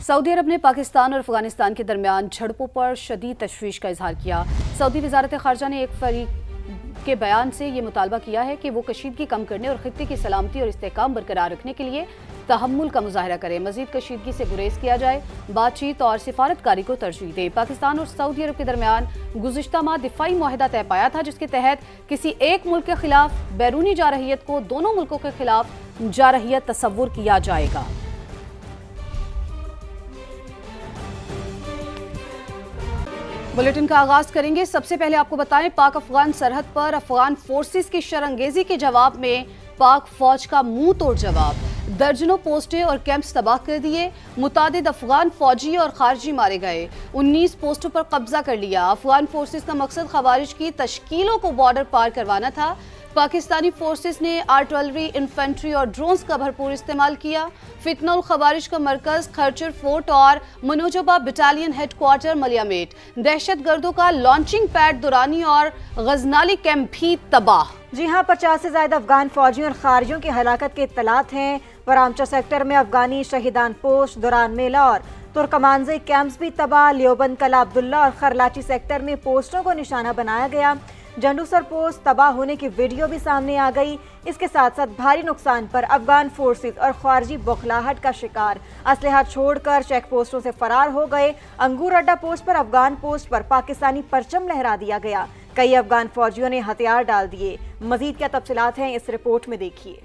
Saudi अरब ने पाकिस्तान और अफगानिस्तान के दरमियान झड़पों पर शदीद तशवीश का इजहार किया। सऊदी वजारत खारजा ने एक फरीक के बयान से ये मुतालबा किया है कि वो कशीदगी कम करने और खित्ते की सलामती और इस्तेहकाम बरकरार रखने के लिए तहम्मुल का मुजाहरा करे, मजीद कशीदगी से गुरेज किया जाए, बातचीत और सिफारतकारी को तरजीह दे। पाकिस्तान और सऊदी अरब के दरमियान गुज़िश्ता माह दिफाई मुआहिदा तय पाया था, जिसके तहत किसी एक मुल्क के खिलाफ बैरूनी जारहियत को दोनों मुल्कों के खिलाफ जारहियत तस्वुर किया जाएगा। बुलेटिन का आगाज करेंगे। सबसे पहले आपको बताएं, पाक अफगान सरहद पर अफगान फोर्सेस की शरंगेजी के जवाब में पाक फौज का मुंह तोड़ जवाब। दर्जनों पोस्टें और कैंप्स तबाह कर दिए, मुतादिद अफगान फौजी और खारजी मारे गए, 19 पोस्टों पर कब्जा कर लिया। अफगान फोर्सेस का मकसद खवारिज की तश्कीलों को बॉर्डर पार करवाना था। पाकिस्तानी फोर्सेस ने आर्टिलरी, इन्फेंट्री और ड्रोन्स का भरपूर इस्तेमाल किया। फितनुल खवारिज का मरकज खर्चर फोर्ट और मनोजबा बटालियन हेडक्वार्टर मलियामेट, दहशत गर्दों का लॉन्चिंग पैड दुरानी और गजनाली कैंप भी तबाह। जी हाँ, 50 से ज्यादा अफगान फौजियों और खारजियों की हलाकत के इत्तलात हैं। वरामचा सेक्टर में अफगानी शहीदान पोस्ट, दुरान मेला और तुर्कमानजे कैंप्स भी तबाह। लियोबंद, कला अब्दुल्ला और खरलाची सेक्टर में पोस्टों को निशाना बनाया गया। जंडूसर पोस्ट तबाह होने की वीडियो भी सामने आ गई। इसके साथ साथ भारी नुकसान पर अफगान फोर्सेस और ख्वारजी बौखलाहट का शिकार, असलहा छोड़कर चेक पोस्टों से फरार हो गए। अंगूर अड्डा पोस्ट पर अफगान पोस्ट पर पाकिस्तानी परचम लहरा दिया गया। कई अफगान फौजियों ने हथियार डाल दिए। मजीद क्या तफसीलात हैं इस रिपोर्ट में देखिए।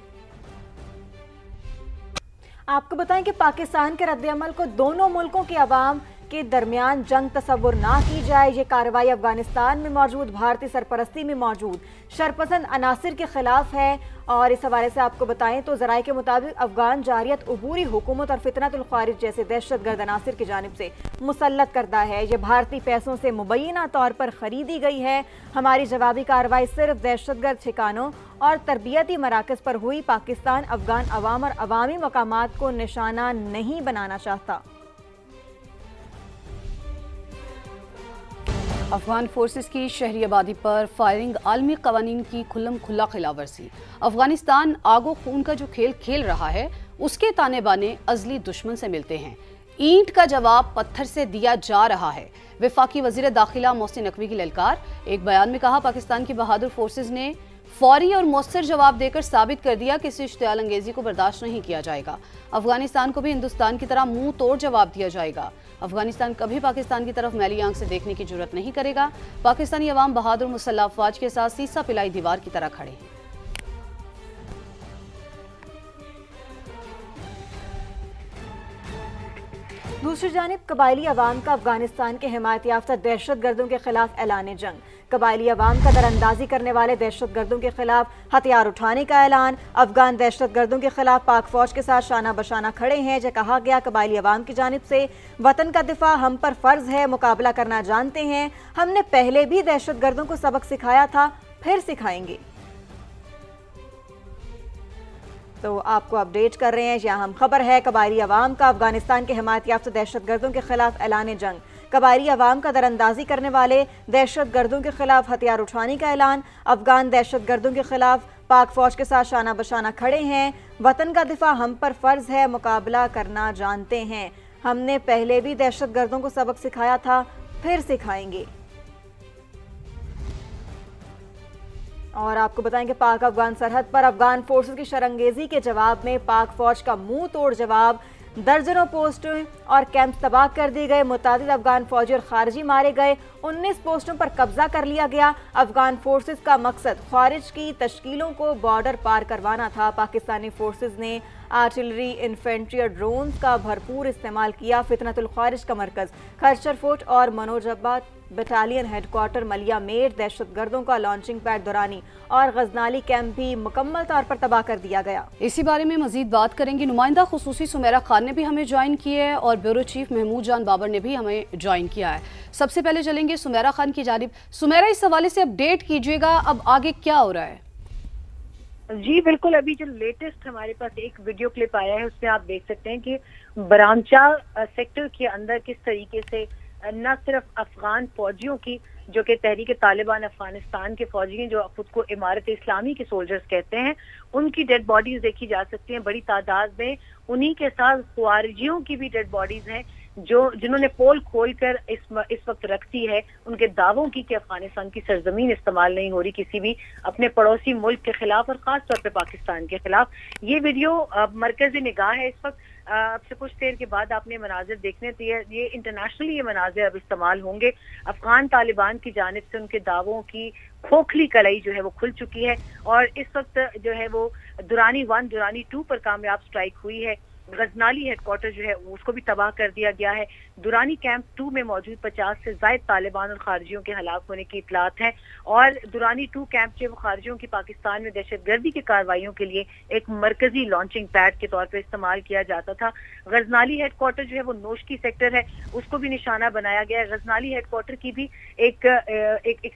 आपको बताएं कि पाकिस्तान के रद्द-ए-अमल को दोनों मुल्कों के अवाम के दरमियान जंग तस्वुर ना की जाए। ये कार्रवाई अफगानिस्तान में मौजूद भारतीय सरपरस्ती में मौजूद शरपसंद अनासिर के खिलाफ है। और इस हवाले से आपको बताएं तो ज़राए के मुताबिक अफगान जारियत अबूरी हुकूमत और फितनतुल ख्वारिज जैसे दहशत गर्द अनासिर की जानिब से मुसल्लत करदा है। ये भारतीय पैसों से मुबैना तौर पर खरीदी गई है। हमारी जवाबी कार्रवाई सिर्फ दहशत गर्द ठिकानों और तरबियती मराकज़ पर हुई। पाकिस्तान अफगान अवाम और अवामी मकामात को निशाना नहीं बनाना चाहता। अफगान फोर्सेस की शहरी आबादी पर फायरिंग आलमी कवानीन की खुल्लम खुल्ला खिलाफवर्जी। अफगानिस्तान आगो खून का जो खेल खेल रहा है, उसके ताने बाने अजली दुश्मन से मिलते हैं। ईंट का जवाब पत्थर से दिया जा रहा है। वफाकी वजीर दाखिला मोहसिन नकवी की ललकार। एक बयान में कहा, पाकिस्तान की बहादुर फोर्सेस ने फौरी और मौसर जवाब देकर साबित कर दिया कि इस इश्तियाल अंगेजी को बर्दाश्त नहीं किया जाएगा। अफगानिस्तान को भी हिंदुस्तान की तरह मुंह तोड़ जवाब दिया जाएगा। अफगानिस्तान कभी पाकिस्तान की तरफ मैली आंख से देखने की जुर्रत नहीं करेगा। पाकिस्तानी अवाम बहादुर मुसल्लह अफवाज के साथ सीसा पिलाई दीवार की तरह खड़े हैं। दूसरी जानिब कबायली अवाम का अफगानिस्तान के हिमायत याफ्ता दहशत गर्दों के खिलाफ ऐलान जंग। कबायली अवाम का दरअंदाजी करने वाले दहशत गर्दों के खिलाफ हथियार उठाने का ऐलान। अफगान दहशत गर्दों के खिलाफ पाक फौज के साथ शाना बशाना खड़े हैं। जो कहा गया, कबायली अवाम की जानिब से वतन का दिफा हम पर फर्ज है, मुकाबला करना जानते हैं। हमने पहले भी दहशत गर्दों को सबक सिखाया था, फिर सिखाएंगे। तो आपको अपडेट कर रहे हैं, यह अहम खबर है। कबायली अवाम का अफगानिस्तान के हिमायत याफ्ता दहशत गर्दों के खिलाफ ऐलान जंग। कबायली अवाम का दरअंदाजी करने वाले दहशत गर्दों के खिलाफ हथियार उठाने का ऐलान। अफगान दहशत गर्दों के खिलाफ पाक फौज के साथ शाना बशाना खड़े हैं। वतन का दिफा हम पर फर्ज है, मुकाबला करना जानते हैं। हमने पहले भी दहशत गर्दों को सबक सिखाया था, फिर सिखाएंगे। और आपको बताएं कि पाक अफगान सरहद पर अफगान फोर्सेस की शरंगेजी के जवाब में पाक फौज का मुंह तोड़ जवाब। दर्जनों पोस्टों और कैंप्स तबाह कर दिए गए, मुतादिद अफगान फौजी और खारजी मारे गए, 19 पोस्टों पर कब्जा कर लिया गया। अफगान फोर्सेस का मकसद ख्वारिज की तश्कीलों को बॉर्डर पार करवाना था। पाकिस्तानी फोर्सेस ने आर्टिलरी, इन्फेंट्री और ड्रोन्स का भरपूर इस्तेमाल किया। फितनतुल ख्वारिज का मरकज खर्चर फोर्ट और मनोजबा बटालियन हेडक्वार्टर मलियामेट, दहशत गर्दों का लॉन्चिंग पैड दुरानी और गजनाली कैंप भी मुकम्मल तौर पर तबाह कर दिया गया। इसी बारे में मजीद बात करेंगे। नुमाइंदा खुसूसी सुमेरा खान ने भी हमें ज्वाइन किया है और ब्यूरो चीफ महमूद जान बाबर ने भी हमें ज्वाइन किया है। सबसे पहले चलेंगे सुमेरा खान की जानिब। सुमेरा, इस हवाले से अपडेट कीजिएगा, अब आगे क्या हो रहा है? जी बिल्कुल, अभी जो लेटेस्ट हमारे पास एक वीडियो क्लिप आया है, उसमें आप देख सकते हैं कि बरामचा सेक्टर के अंदर किस तरीके से نہ صرف افغان فوجیوں کی جو کہ تحریک طالبان افغانستان کے فوجی ہیں جو خود کو امارت اسلامی کے سولجرز کہتے ہیں، ان کی ڈیڈ باڈیز دیکھی جا سکتی ہیں بڑی تعداد میں. انہی کے ساتھ خوارجیوں کی بھی ڈیڈ باڈیز ہیں جنہوں نے پول کھول کر اس وقت رکھ دی ہے ان کے دعووں کی کہ افغانستان کی سرزمین استعمال نہیں ہو رہی کسی بھی اپنے پڑوسی ملک کے خلاف اور خاص طور پہ پاکستان کے خلاف. یہ ویڈیو مرکز نگاہ ہے اس وقت. اب سے کچھ دیر کے بعد آپ نے مناظر دیکھنے تھے، یہ انٹرنیشنلی یہ مناظر اب استعمال ہوں گے. افغان طالبان کی جانب سے ان کے دعووں کی کھوکھلی کلائی جو ہے وہ کھل چکی ہے اور اس وقت جو ہے وہ درانی 1 درانی 2 پر کامیاب سٹرائک ہوئی ہے. غزنالی ہیڈ کوارٹر جو ہے اس کو بھی تباہ کر دیا گیا ہے. درانی کیمپ 2 میں موجود 50 سے زائد طالبان اور خارجیوں کے ہلاک ہونے کی اطلاعات ہیں اور درانی 2 کیمپ جو خارجیوں کی پاکستان میں دہشت گردی کی کارروائیوں کے لیے ایک مرکزی لانچنگ پیڈ کے طور پر استعمال کیا جاتا تھا. غزنالی ہیڈ کوارٹر جو ہے وہ نوشکی سیکٹر ہے، اس کو بھی نشانہ بنایا گیا ہے. غزنالی ہیڈ کوارٹر کی بھی ایک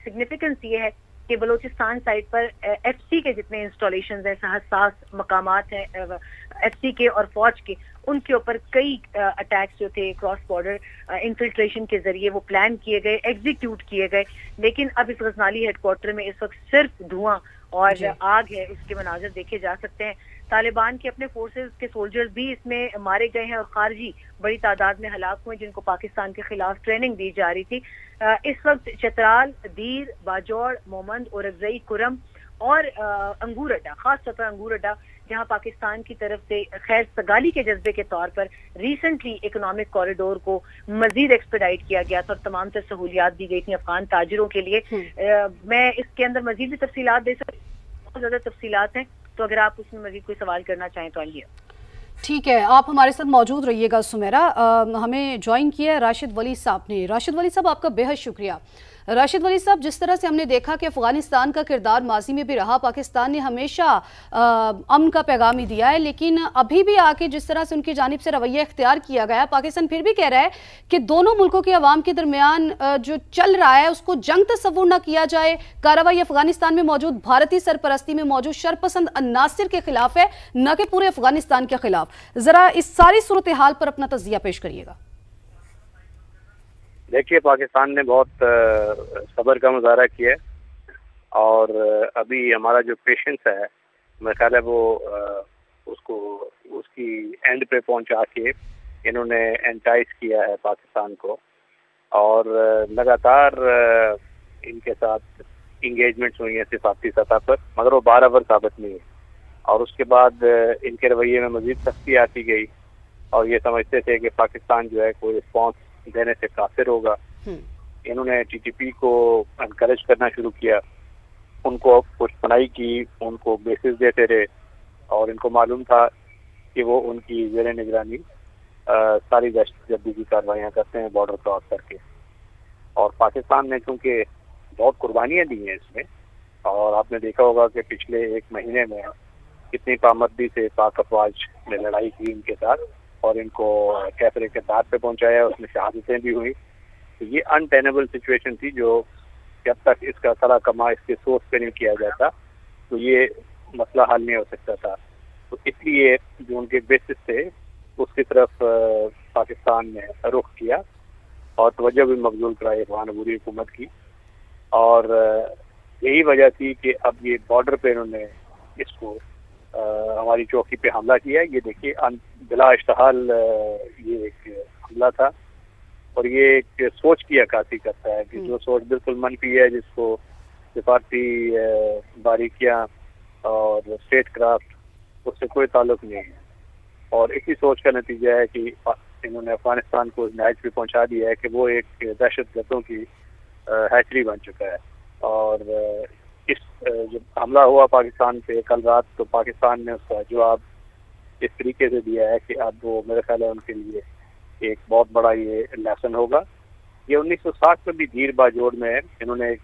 سگنیفیکنس یہ ہے کہ بلوچستان سائٹ پر ایف سی کے جتنے انسٹالیشنز ہیں، حساس مقامات ہیں ایف سی کے اور فوج کے، ان کے اوپر کئی اٹیکس جو تھے کراس بارڈر انفلٹریشن کے ذریعے وہ پلان کیے گئے، ایگزیکیوٹ کیے گئے. لیکن اب اس غزنالی ہیڈ کوارٹر میں اس وقت صرف دھواں اور آگ ہے، اس کے مناظر دیکھے جا سکتے ہیں. طالبان کے اپنے فورسز کے سولجرز بھی اس میں مارے گئے ہیں اور خارجی بڑی تعداد میں ہلاک ہوئے جن کو پاکستان کے خلاف ٹریننگ دی جا رہی تھی. اس وقت چترال، دیر، باجوڑ، مومند، اورگزئی، کرم اور انگور اڈا، خاص طور پر انگور اڈا جہاں پاکستان کی طرف سے خیر سگالی کے جذبے کے طور پر ریسنٹلی اکنامک کوریڈور کو مزید ایکسپیڈائٹ کیا گیا تھا اور تمام تر سہولیات دی گئی تھیں افغان تاجروں کے لیے. میں اس کے اندر مزید بھی تفصیلات دے سکتی ہوں، بہت زیادہ تفصیلات ہیں، تو اگر آپ اس میں مزید کوئی سوال کرنا چاہیں تو آئیے. ٹھیک ہے، آپ ہمارے ساتھ موجود رہیے گا. سمیرا، ہمیں جوائن کیا ہے راشد ولی صاحب نے. راشد ولی صاحب آپ کا بے حد شکریہ. راشد ولی صاحب، جس طرح سے ہم نے دیکھا کہ افغانستان کا کردار ماضی میں بھی رہا، پاکستان نے ہمیشہ امن کا پیغام ہی دیا ہے، لیکن ابھی بھی آ کے جس طرح سے ان کی جانب سے رویہ اختیار کیا گیا، پاکستان پھر بھی کہہ رہا ہے کہ دونوں ملکوں کے عوام کے درمیان جو چل رہا ہے اس کو جنگ تصور نہ کیا جائے. کارروائی افغانستان میں موجود بھارتی سرپرستی میں موجود شرپسند عناصر کے خلاف ہے، نہ کہ پورے افغانستان کے خلاف. ذرا اس ساری صورتحال پر اپنا تجزیہ پیش کریے گا. دیکھیے، پاکستان نے بہت صبر کا مظاہرہ کیا ہے اور ابھی ہمارا جو پیشنس ہے میرا خیال ہے وہ اس کی اینڈ پہ پہنچا کے انہوں نے انٹائز کیا ہے پاکستان کو اور لگاتار ان کے ساتھ انگیجمنٹس ہوئی ہیں صفاقتی سطح پر، مگر وہ بارابر ثابت نہیں ہے. اور اس کے بعد ان کے رویے میں مزید سختی آتی گئی اور یہ سمجھتے تھے کہ پاکستان جو ہے کوئی رسپانس دینے سے قاصر ہوگا. انہوں نے ٹی ٹی پی کو انکریج کرنا شروع کیا، ان کو پشت پناہی کی، ان کو بیسز دیتے رہے اور ان کو معلوم تھا کہ وہ ان کی زیر نگرانی ساری دہشت گردی کی کارروائیاں کرتے ہیں بارڈر کراس کر کے. اور پاکستان نے چونکہ بہت قربانیاں دی ہیں اس میں، اور آپ نے دیکھا ہوگا کہ پچھلے 1 مہینے میں کتنی پامردی سے پاک افواج نے لڑائی کی ان کے ساتھ اور ان کو کیفرے کے دار پہ پہنچایا، اس میں شہادتیں بھی ہوئی. تو یہ انٹینیبل سچویشن تھی جو جب تک اس کا صلاح کما اس کے سورس پہ نہیں کیا جاتا تو یہ مسئلہ حل نہیں ہو سکتا تھا. تو اس لیے جو ان کے بیسس تھے اس کی طرف پاکستان نے رخ کیا اور توجہ بھی مبذول کرائی افغان عبوری حکومت کی. اور یہی وجہ تھی کہ اب یہ بارڈر پہ انہوں نے اس کو ہماری چوکی پہ حملہ کیا. یہ دیکھیے بلا اشتعال یہ ایک حملہ تھا اور یہ ایک سوچ کی عکاسی کرتا ہے کہ جو سوچ بالکل منفی ہے، جس کو سفارتی باریکیاں اور اسٹیٹ کرافٹ اس سے کوئی تعلق نہیں ہے. اور اسی سوچ کا نتیجہ ہے کہ انہوں نے افغانستان کو نہج پہ پہنچا دیا ہے کہ وہ ایک دہشت گردوں کی ہیچری بن چکا ہے. اور جب حملہ ہوا پاکستان پہ کل رات تو پاکستان نے اس کا جواب اس طریقے سے دیا ہے کہ اب وہ میرے خیال ہے ان کے لیے ایک بہت بڑا یہ لیسن ہوگا. یہ 1960 میں بھی دیر باجوڑ میں انہوں نے ایک